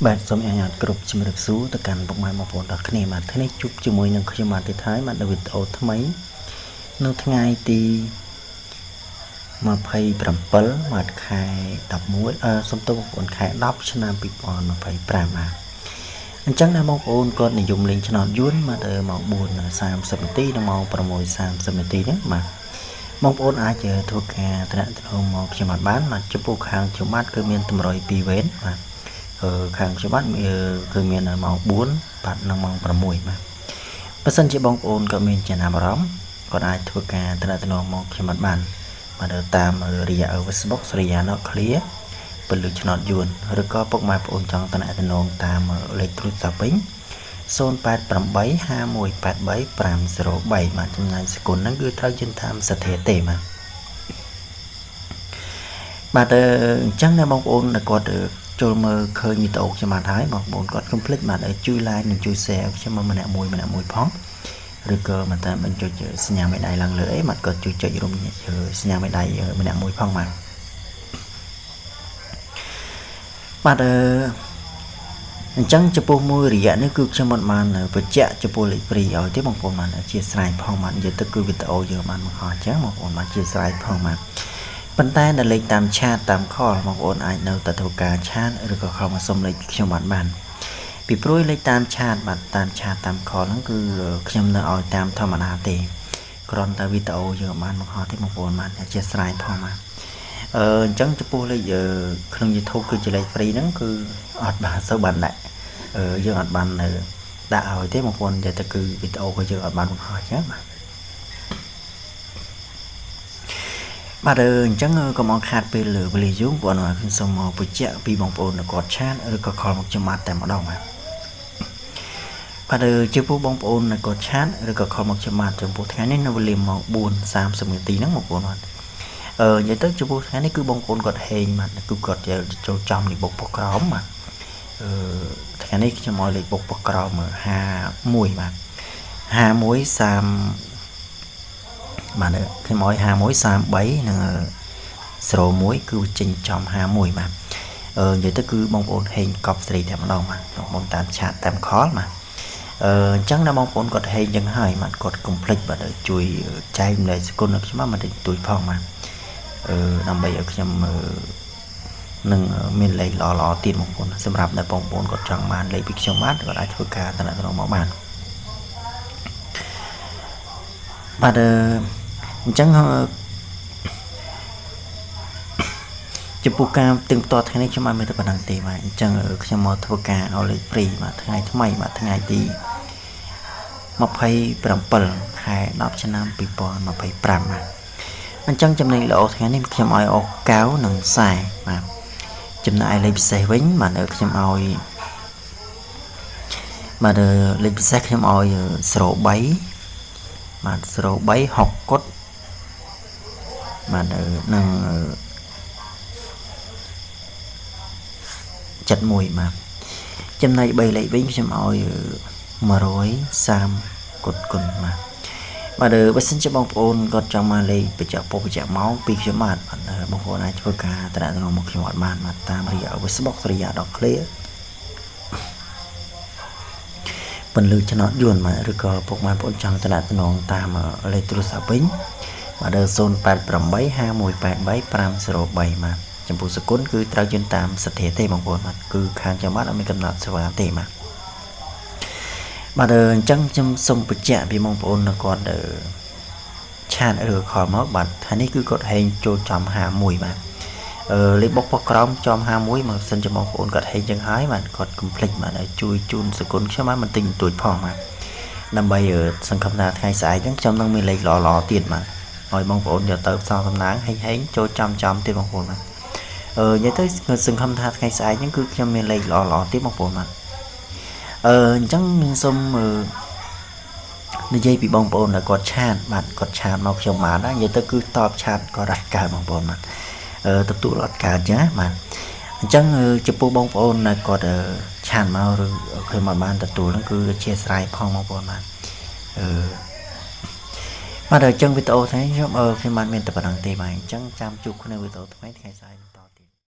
បាទសូមអនុញ្ញាតគ្រប់ជំរាបសួរទៅកាន់ពុកម៉ែបងប្អូនទាំងគ្នាបាទថ្ងៃនេះជួបជាមួយនឹងខ្ញុំបាទទីថៃបាទនៅវីដេអូថ្មីនៅថ្ងៃទី27បាទខែ11សូមទោសបងប្អូនខែ10ឆ្នាំ2025បាទអញ្ចឹងណាបងប្អូនគាត់និយមលេងឆ្នោតយួនបាទម៉ោង 4:30 នាទីដល់ម៉ោង 6:30 នាទីហ្នឹងបាទបងប្អូនអាចធ្វើការតំណែងមកខ្ញុំបានបាទចំពោះខាងខ្ញុំបាទគឺមានតម្រុយ2វេនបាទខាងខ្ញុំបាទគឺមានម៉ោង 4 បាទនិងម៉ោង 6 បាទបើសិនជាបងប្អូនក៏មានចំណាប់អារម្មណ៍គាត់អាចធ្វើការតំណែងមកខ្ញុំបានបាទតាមរយៈ Facebook សរិយាណូ clear ពលិឆ្នោតយួនឬក៏ពុកម៉ែប្អូនចង់តំណែងតាមលេខទូរស័ព្ទវិញ0885183 503បាទចម្ងាយសកុនហ្នឹងគឺត្រូវជិនតាមសធាទេបាទអញ្ចឹងណាបងប្អូនគាត់ចូលមើលឃើញវីដេអូខ្ញុំបានហើយបងប្អូនគាត់ complete បាទជួយ like និងជួយ share ខ្ញុំមកម្នាក់មួយផងឬក៏មិនតាមបញ្ចុចសញ្ញាមេដៃឡើងលើអីបាទគាត់ជួយចុចរុំសញ្ញាមេដៃម្នាក់មួយផងបាទអញ្ចឹងចំពោះមួយរយៈនេះគឺខ្ញុំមិនបានបញ្ជាក់ចំពោះលេខព្រីឲ្យទេបងប្អូនបានអធិស្ឋានផងបាទនិយាយទៅគឺវីដេអូយើងបានបង្ហោះអញ្ចឹងបងប្អូនបានអធិស្ឋានផងបាទប៉ុន្តែនៅលេខតាមឆាតតាមខលបងប្អូនអាចនៅតែធ្វើការឆាតឬក៏ខលមកសុំលេខខ្ញុំបានពីព្រោះលេខតាមឆាតបាទតាមឆាតតាមខលហ្នឹងគឺខ្ញុំនៅឲ្យតាមធម្មតាទេគ្រាន់តែវីដេអូយើងបានបង្ហោះទេបងប្អូនបានអធិស្ឋានផងបាទអញ្ចឹងចំពោះលេខក្នុង YouTube គឺជាលេខ free ហ្នឹងគឺអត់បានសូវបានដាក់យើងអត់បានដាក់ឲ្យទេបងប្អូននិយាយទៅគឺវីដេអូក៏យើងអត់បានបង្ហោះអញ្ចឹងបាទអញ្ចឹងកុំអង្ខាតពេលវេលាយូរបងប្អូនខ្ញុំសូមមកបញ្ជាក់ពីបងប្អូនគាត់ឆាតឬក៏ខលមកចំមាត់តែម្ដងបាទចំពោះបងប្អូនគាត់ឆាតឬក៏ខលមកចំមាត់ចំពោះថ្ងៃនេះនៅវេលាម៉ោង 4:30 នាទីហ្នឹងបងប្អូនបាទនិយាយទៅចំពោះថ្ងៃនេះគឺបងប្អូនគាត់ហេងបាទគឺគាត់ចូលចំលេខបុកប៉ុកក្រោមបាទថ្ងៃនេះខ្ញុំឲ្យលេខបុកប៉ុកក្រោម51បាទ5130បាទខ្ញុំឲ្យ5133និង01គឺចេញចំ51បាទនិយាយទៅគឺបងប្អូនហេងកប់ស្រីតែម្ដងបាទបងប្អូនតាមឆាតតាមខលបាទអញ្ចឹងណាបងប្អូនគាត់ហេងចឹងហើយបាទគាត់ complete បាទជួយចែកម្លែកសគុណឲ្យខ្ញុំមកតិចតួចផងបាទដើម្បីឲ្យខ្ញុំនឹងមានលេខល្អៗទៀតបងប្អូនសម្រាប់តែបងប្អូនគាត់ចង់បានលេខពីខ្ញុំបាទគាត់អាចធ្វើការតំណែងមកបានបាទអញ្ចឹងចំពោះការទិញផ្ទាល់ថ្ងៃនេះខ្ញុំបានមានតែប៉ុណ្្នឹងទេបាទអញ្ចឹងខ្ញុំមកធ្វើការឲ្យលេខព្រីបាទថ្ងៃថ្មីបាទថ្ងៃទី27ខែ10ឆ្នាំ2025បាទអញ្ចឹងចំណេញល្អថ្ងៃនេះខ្ញុំឲ្យអុកកៅនិងខ្សែបាទចំណែកលេខពិសេសវិញបាទខ្ញុំឲ្យបាទលេខពិសេសខ្ញុំឲ្យ03បាទ03 6គុតបាទនឹង71បាទចំណែក3លេខវិញខ្ញុំឲ្យ130គុតគុណបាទបើសិនជាបងប្អូនគាត់ចង់មកលេខបញ្ជាក់ពុកបញ្ជាក់ម៉ោងពីខ្ញុំបាទបងប្អូនអាចធ្វើការតំណែងមកខ្ញុំអត់បានបាទតាមរយៈ Facebook សរិយាដក clear ពលិឆ្នោតយួនបាទឬក៏ពុកម៉ែបងប្អូនចង់តំណែងតាមលេខទូរស័ព្ទវិញបាទ0885183 503បាទចំពោះសគុណគឺត្រូវជឿនតាមសធាទេបងប្អូនបាទគឺខាងចាំបាត់អត់មានកំណត់សេវាទេបាទអញ្ចឹងខ្ញុំសូមបញ្ជាក់ពីបងប្អូនគាត់ឆាតឬខលមកបាទថ្ងៃនេះគឺគាត់ហេងចូលចំ51បាទលេខបុកប៉ុកក្រោមចំ51មកសិនជាបងប្អូនគាត់ហេងចឹងហើយបាទគាត់ complete បាទជួយជូនសគុណខ្ញុំបានបន្តិចបន្តួចផងបាទដើម្បីសង្ឃឹមថាថ្ងៃស្អែកចឹងខ្ញុំនឹងមានលេខល្អៗទៀតបាទឲ្យបងប្អូនយកទៅផ្សងសំណាងហេងចូលចំទៀតបងប្អូនបាទនិយាយទៅសង្ឃឹមថាថ្ងៃស្អែកហ្នឹងគឺខ្ញុំមានលេខល្អៗទៀតបងប្អូនបាទអញ្ចឹងខ្ញុំសូមនិយាយពីបងប្អូនដែលគាត់ឆាតបាទគាត់ឆាតមកខ្ញុំបាននិយាយទៅគឺតបឆាតគាត់រត់កើតបងប្អូនបាទទទួលអត់កើតចាបាទអញ្ចឹងចំពោះបងប្អូនដែលគាត់ឆាតមកឬខ្ញុំមិនបានទទួលហ្នឹងគឺអធិស្ឋានផងបងប្អូនបាទបាទអញ្ចឹងវីដេអូថ្ងៃខ្ញុំបានមានតែប៉ុណ្្នឹងទេបាទអញ្ចឹងចាំជួបគ្នាវីដេអូថ្មីថ្ងៃស្អែក